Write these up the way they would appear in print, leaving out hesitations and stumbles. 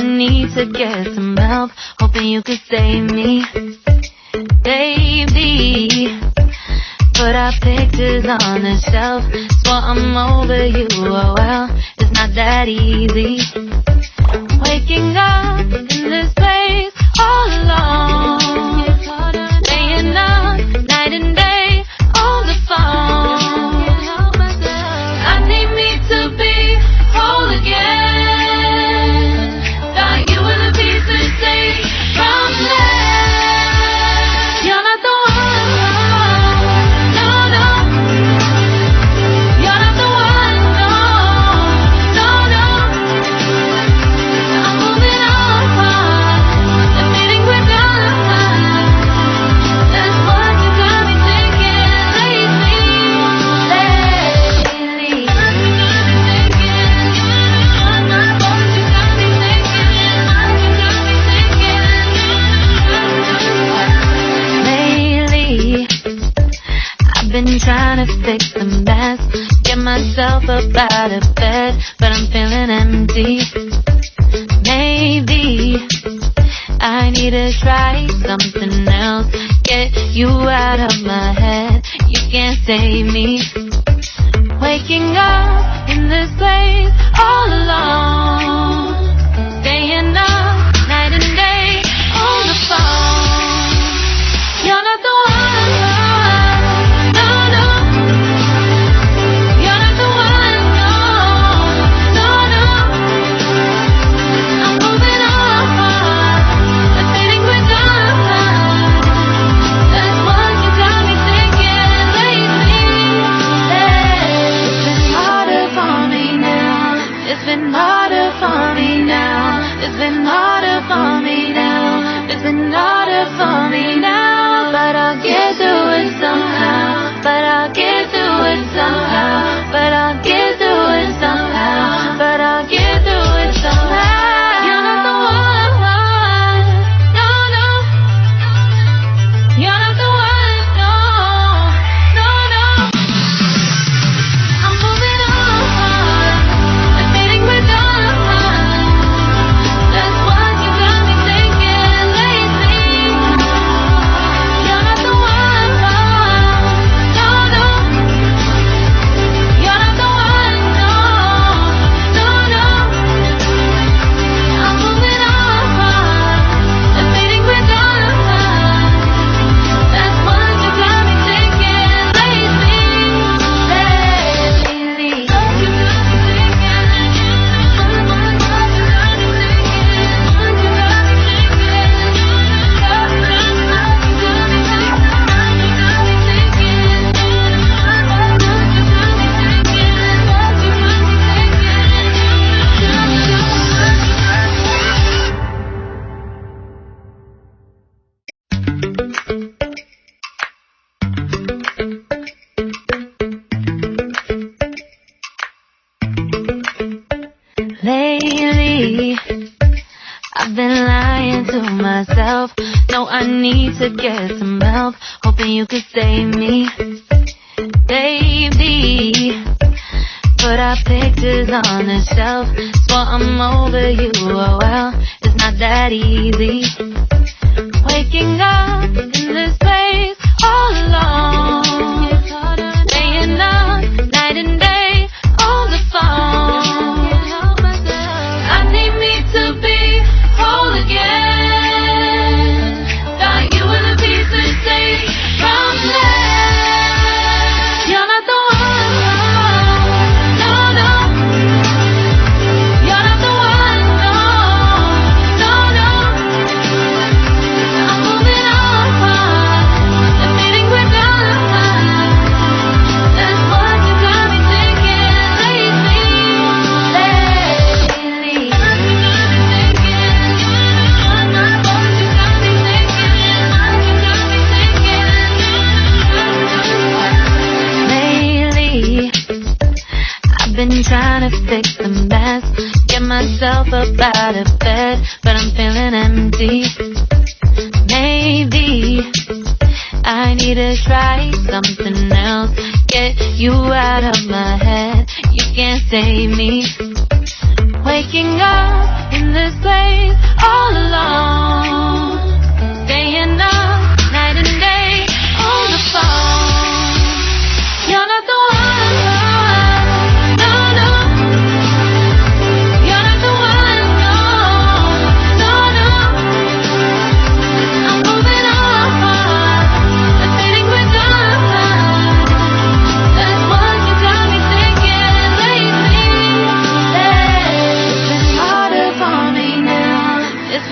need to get some help, hoping you could save me, baby. Put our pictures on the shelf, swore I'm over you, oh well, it's not that easy. Waking up in this place all alone, staying up night and day on the phone. I need me to be whole again. Thought you were the piece to take from there. You're not the one, no, no. You're not the one, no, no, no. I'm moving on, the feeling we're done. That's what you got me thinking lately. I've been trying to fix the mess, get myself up out of bed, but I'm feeling empty. Maybe I need to try something else, get you out of my head, you can't save me. Waking up in this place all alone, staying up night and day on the phone. You're not the one, no, no. You're not the one, no, no, no. I'm moving on, the feeling we're done. That's what you got me thinking lately. It's been harder for me now. It's been harder for me now. It's been harder for me now. It's been harder for me now. But I'll get through it somehow. But I'll get through it somehow. But I'll get through it somehow. But I'll get through it somehow. You're not the one, no, no. You're not the one, no, no, no. I'm moving on, the feeling we're done. That's what you got me thinking lately. You're not the one, no, no. You're not the one, no, no, no. I'm moving on, the feeling we're done. That's what you got me thinking lately. Lately, I've been lying to myself. No, I need to get some help, hoping you could save me, baby. Put our pictures on the shelf, swore I'm over you, oh well, it's not that easy. Waking up in this place all alone, staying up night and day on the phone. I need me to be whole again. Thought you were the piece to take from there. You're not the one, no, no. You're not the one, no, no, no. I'm moving on, the feeling we're done. That's what you got me thinking lately. I've been trying to fix the mess, get myself up out of bed, but I'm feeling empty. Maybe I need to try something else, get you out of my head, you can't save me. Waking up in this place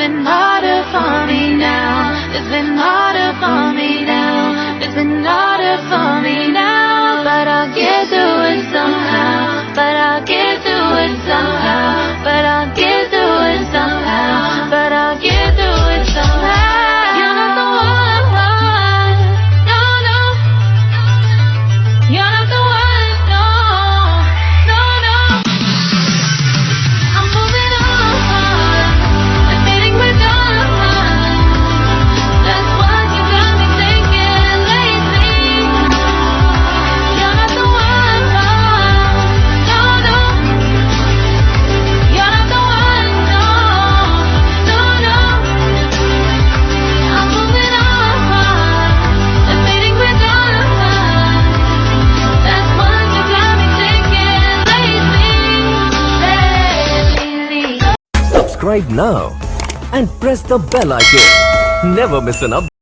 been harder for me now. It's been harder for me now. It's been harder for me now. But I'll get through it somehow. But I'll get through it somehow. But I'll get through it somehow. But I'll get through it somehow. You're not the one. No, no. You're not the one. No, no, no. I'm moving on. Admitting we're done. That's what you got me thinking lately. You're not the one. No, no. You're not the one. No, no, no. I'm moving on. Admitting we're done. That's what you got me thinking lately. Subscribe now and press the bell icon. Never miss an update.